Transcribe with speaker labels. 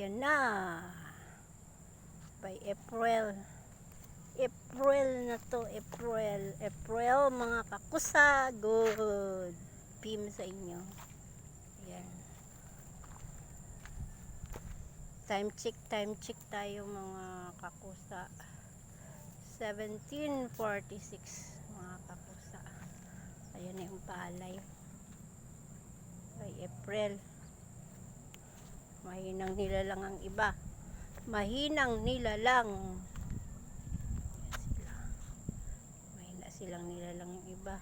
Speaker 1: Ayan na. By April. April na to. April mga kakusa. Good. PM sa inyo. Ayan. Time check tayo mga kakusa. 17:46 mga kakusa. Ayan na yung palay. By April. Mahinang nilalang ang iba. Mahinang nilalang. Mahina silang nilalang yung iba.